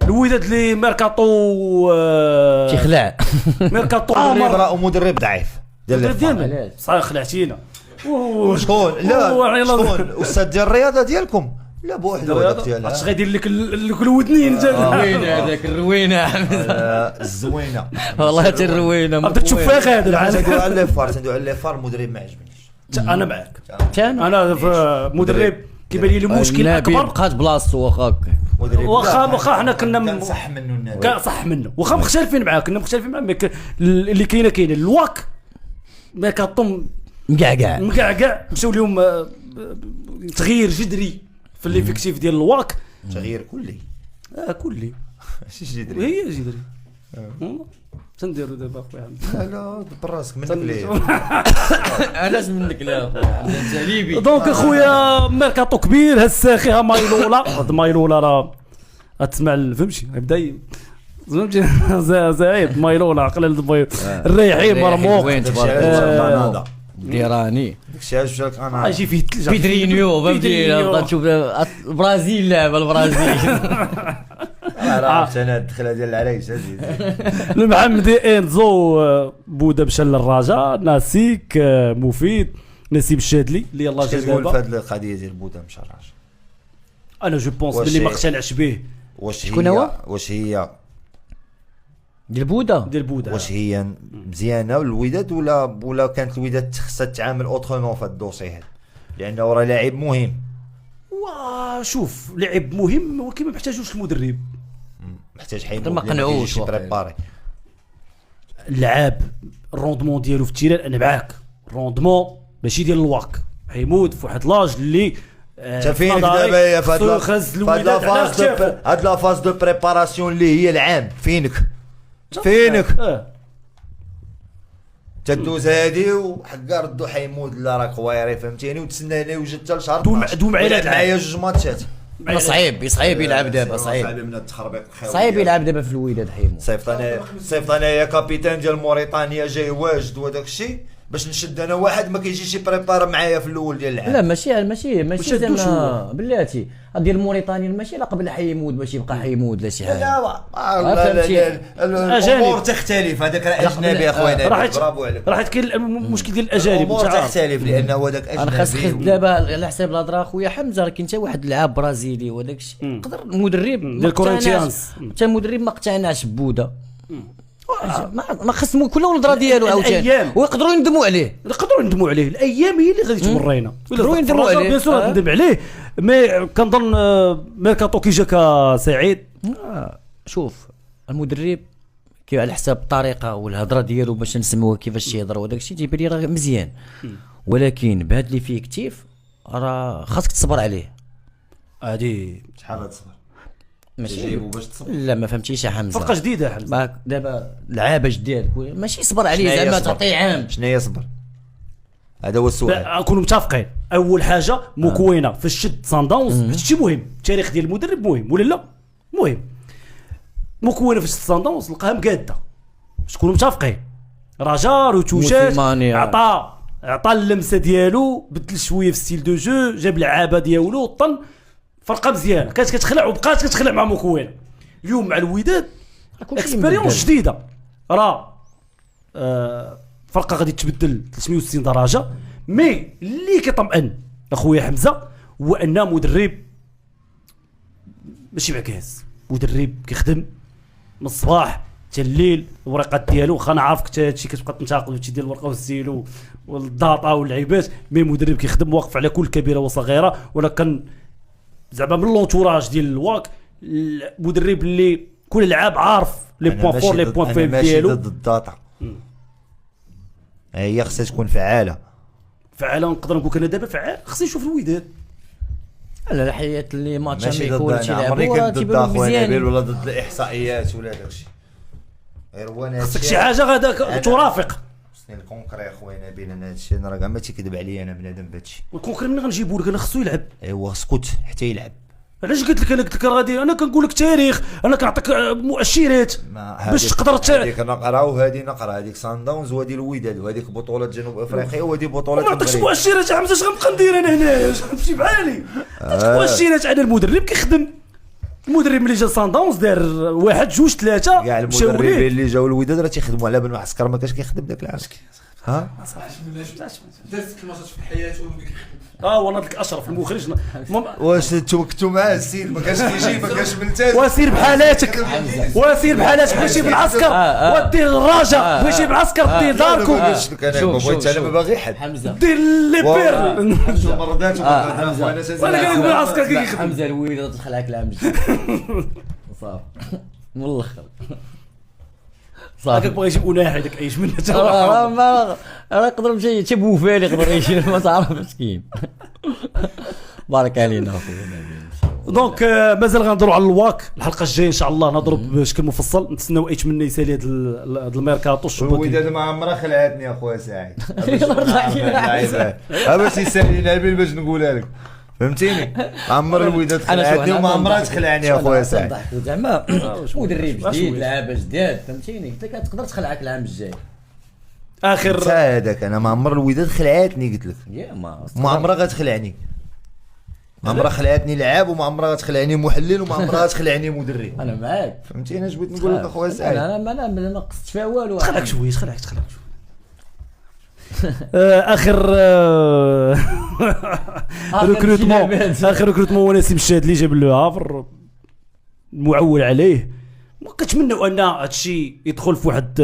الوداد اللي ميركاتو تيخلع ميركاتو راه مدرب ضعيف ديال صحيح خلعتينا شكون لا شكون استاذ ديال الرياضه ديالكم لا بوحدو هذاك ديالها اش غيدير لك الودنين الروينه هذاك الروينه الزوينه والله حتى الروينه بدا تشوف فيها هذا العالم. ندوي على لي فار المدرب ما عجبنيش. انا معاك انا مدرب كيبان لي المشكل اكبر بقات بلاصتو واخا حنا كنا كنصح منه النادي صح منه واخا مختلفين معاه كنا مختلفين معاه اللي كاين الواك ما كطم مكعكع مشاو لهم تغيير جذري في الافكتيف ديال الواك تغيير كلي كلي شي جذري هي جذري تنديروا دابا خويا لا براسك منك ليه علاش منك لا انت ليبي دونك اخويا ميركاتو كبير هالساخي ها مايلولا راه تسمع فهمتي بدا فهمتي زايد مايلولا قلل الريحين مرموق ديراني داكشي علاش جاك انا يجي فيه الثلج بيدرينيو فهمتي بقى تشوف البرازيل لعب البرازيل عرفت انا الدخله ديال العرايش هذه المحمدي انزو بودا مشى للرجاء ناسيك مفيد نسيب الشادلي اللي يلاه جا دابا في هذه القضيه ديال بودا مشى الرجاء انا جو بونس بلي ما اقتنعش به شكون هو واش هي ديال بودا واش هي مزيانه الوداد ولا كانت الوداد خصها تتعامل اوترومون في هذا الدوسي هذا لانه راه لاعب مهم شوف لاعب مهم ولكن ما محتاجوش المدرب محتاج حيمود ما قنعوش بريباري اللعاب الروندمون ديالو في التيران انا معاك الروندمون ماشي ديال الواك حيمود في واحد لاج اللي فينك دابا في هاد لا فاز دو بريباراسيون اللي هي العام فينك تدوز هادي وحكا ردو حيمود لا راه قويري فهمتيني وتسنى ليه يوجد حتى لشهر دوم معايا جوج ماتشات صعيب يلعب دابا صعيب يلعب دابا في الوداد حيمود صيفط انا يا كابيتان ديال موريتانيا جاي واجد وداك الشيء باش نشد انا واحد ما كيجيش يبريبار معايا في الاول ديال العام لا ماشي زعما بلاتي ديال موريتانيا ماشي لا قبل حيمود باش يبقى حيمود لا شي حاجه لا الامور تختلف هذاك راه اجنبي اخويا برافو عليك راه كاين المشكل ديال الاجانب الامور تختلف لانه هو داك اجنبي انا خاص دابا على حساب الهضره اخويا حمزه راه كاين حتى واحد اللاعب برازيلي وداك الشيء يقدر المدرب ديال كورينتيانز حتى المدرب ما اقتنعش ببودا ما خص كل الهضره ديالو عاوتاني ويقدروا يندموا عليه الايام هي اللي غادي تورينا يقدروا يندموا عليه بيان سور ندم عليه مي كنظن ميركاتو كي جاك سعيد شوف المدرب كي على حساب الطريقه والهضره ديالو باش نسموها كيفاش يهضر وداك الشيء تيبان لي راه مزيان ولكن بهاد اللي فيه كتيف راه خاصك تصبر عليه هادي شحال تصبر ماشي جايبو باش تصبر لا ما فهمتيش يا حمزه فرقه جديده حمزه دابا لعابه جداد ماشي صبر عليه زعما تعطيه عام شنو هي صبر هذا هو السؤال نكونوا متفقين اول حاجه مكوينه في الشد سان داونز هادشي مهم التاريخ ديال المدرب مهم ولا لا مهم مكوينه في الشد سان داونز لقاها مقاده باش تكونوا متفقين رجاء وتوشات عطى اللمسه ديالو بدل شويه في ستيل دو جو جاب لعابه ديالو طن فرقه مزيانه كانت كتخلع وبقات كتخلع مع مكوينه اليوم مع الوداد اكسبيريونس جديده راه فرقه غادي تبدل 360 درجه مي اللي كيطمئن اخويا حمزه هو ان مدرب ماشي معكاز مدرب كيخدم من الصباح حتى الليل الورقات ديالو واخا انا عارفك حتى هادشي كتبقى تنتقد وتشي ديال الورقه والسيل والداتا واللعيبات مي مدرب كيخدم واقف على كل كبيره وصغيره ولكن زعما من لونتوراج ديال الواك المدرب اللي كل لعاب عارف لي بوين فور لي بوين فيب ديالو ضد الداتا هي خصها تكون فعاله نقدر نقول انا دابا فعال خصني نشوف الوداد لا الحياه اللي ماتش ماشي امريكا ضد تيبانوا مزيانين ولا ضد الاحصائيات ولا داكشي غير هو خصك شي حاجه غادا ترافق الكونكري اخويا نبيل انا هادشي انا راه كاع ما تيكذب عليا انا بنادم بهادشي والكونكري ملي غنجيبو لك انا خصو يلعب ايوا اسكت حتى يلعب علاش قلت لك انا قلت لك غادي انا كنقول لك تاريخ انا كنعطيك مؤشرات باش تقدر هذيك نقراو هذه نقرا هذيك سان داونز وهذه الوداد وهذيك بطوله جنوب افريقيا وهذه بطوله ما عطيكش مؤشرات يا حمزه اش غنبقى ندير انا هنايا نمشي بحالي عطيك مؤشرات على المدرب كيخدم المدرب ملي جا سان داونز دار 1 2 3 كاع مشاو المدربين ليه. اللي جاو الوداد راه تيخدموا على بال معسكر ما كانش كيخدم داك العسكر. ها درت الماتشات في حياته وانا ديك اشرف المخرج واش انتم كنتوا معاه السيد ما كانش كيجي ما كانش ملتزم. وسير بحالاتك وسير بحالاتك بغيتي بالعسكر ودير الرجاء بغيتي بالعسكر دير داركم انا ما بغيتش انا ما باغي حد حمزه دير لي بير حمزه مرضات حمزة. وانا قال لك بالعسكر كيخدم حمزه الويلي تخلعك العام الجاي صافي من الاخر هكاك صافي بغا يجيب ناحي داك ايش من ما يقدر يمشي شي بوفال يقدر يشير ما تعرف مسكين بارك علينا اخويا دونك مازال غندوروا على الواك الحلقه الجايه ان شاء الله نهضروا بشكل مفصل. نتسناو ايش من يسالي هذا الميركاتو الشباك. الوداد ما عمرها خلعتني اخويا سعيد باش يسالينا باش نقولها لك فهمتيني. عمر الوداد خلعتني وما عمرها تخلعني اخويا سعيد. زعما مدرب جديد لعابه جداد فهمتيني انت كتقدر تخلعك العام الجاي اخر هذاك انا ما عمر الوداد خلعتني قلت لك يا ما عمرها غتخلعني. ما عمرها خلعتني لعاب وما عمرها غتخلعني محلل وما عمرها غتخلعني مدرب. انا معاك فهمتيني اش بغيت نقول لك اخويا سعيد. انا ما قصدت فيها والو تخلعك شويه تخلعك اخر ريكروتمون اخر ريكروتمون ونسيم الشادلي جاب له هافر معول عليه. ما كنتمنوا ان هذا الشيء يدخل في واحد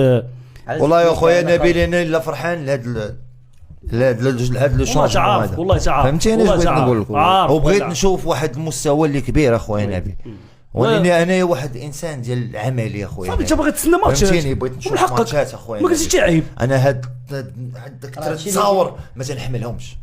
والله يا خويا نبيل انا الا فرحان لهاد لو شونجمون هذا والله تعرف فهمتيني اش بغيت نقول لك. وبغيت تعرف. نشوف واحد المستوى اللي كبير اخويا نبيل ولاني انايا واحد انسان ديال العمل يا خويا. صافي انت باغي تسنى ماتشات فهمتيني بغيت نشوف ماتشات اخويا. ما قلتش عيب انا هاد التصاور ما تنحملهمش.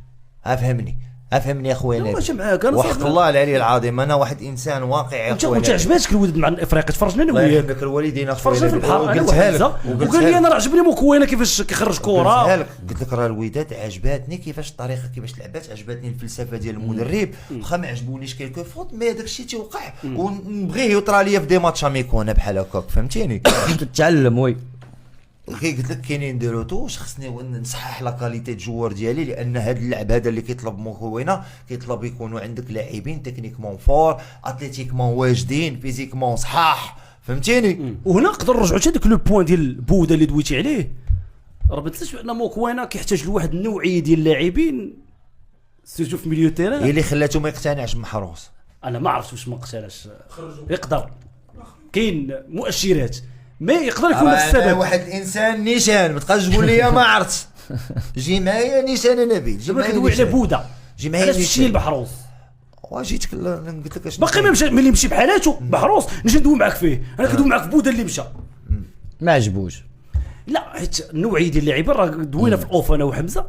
افهمني اخويا نبيل. ماشي معاك انا وحق الله العلي العظيم انا واحد انسان واقعي انت اخويا. ما تعجباتك الوداد مع الافريقيا تفرجنا انا الله وياك يحفظك الوالدين اخويا. تفرجنا في البحر قلتها لك وقال لي انا راه عجبني موكوينه كيفاش كيخرج كره. قلت لك راه الوداد عجباتني كيفاش الطريقه كيفاش لعبات عجبتني الفلسفه ديال المدرب واخا ما عجبونيش كيلكو فوت مي داك الشيء تيوقع ونبغيه يطرى ليا في دي ماتش اميكونا بحال هكاك فهمتيني. تتعلم وي قلت لك كاينين دي روتوش خصني نصحح لا كاليتي جوار ديالي لان هذا اللعب هذا اللي كيطلب موكوينه كيطلب يكونوا عندك لاعبين تكنيكمون فور اتليتيكمون واجدين فيزيكمون صحاح فهمتيني. وهنا نقدر نرجعوا حتى داك لو بوين ديال بودا اللي دويتي عليه. راه ما تنساش بان موكوينه كيحتاج لواحد النوعيه ديال اللاعبين سيرتو في ميليو تيران. هي اللي خلاته ما يقتنعش بمحروس. انا ما عرفتش واش ما قتلاش يقدر كاين مؤشرات ما يقدر يكون نفس السبب. واحد الانسان نيشان ما تبقاش تقول لي ما عرفت جي معايا نيشان انا نبيل جي دابا معايا كدوي على نيشان. بودا جي معايا علاش مشي نيشان لبحروس جيتك قلت لك اش باقي ما مشى ملي يمشي بحالاته بحروس نجي ندوي معاك فيه. انا كندوي معاك في بودا اللي مشى ما عجبوش لا حيت النوعيه ديال اللاعبين راه دوينا في الاوف انا وحمزه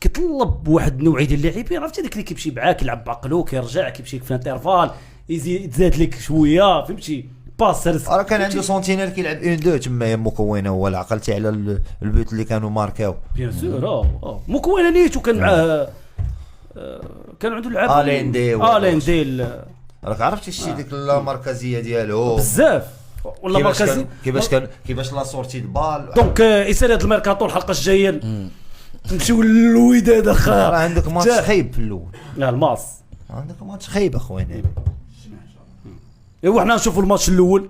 كيطلب واحد النوعيه ديال اللاعبين عرفتي داك اللي كيمشي معاك يلعب بعقلو كيرجع كيمشي في الانترفال يزيد لك شويه فهمتي باس راه كان عنده سونتينير كيلعب 1 2 تما مكونه هو اللي عقلتي على البيوت اللي كانوا ماركاو بيان سور مكونه نيتو كان معاه كان عنده لعب الين دي راك عرفتي الشيء ديك المركزيه ديالو بزاف ولا مركزي كيفاش لا سورتي البال. دونك يسالي هذا الميركاتو الحلقه الجايه نمشيو للوداد اخا. راه عندك ماتش خايب في الاول. لا الماس عندك ماتش خايب اخويا. ايوا حنا نشوفوا الماتش الاول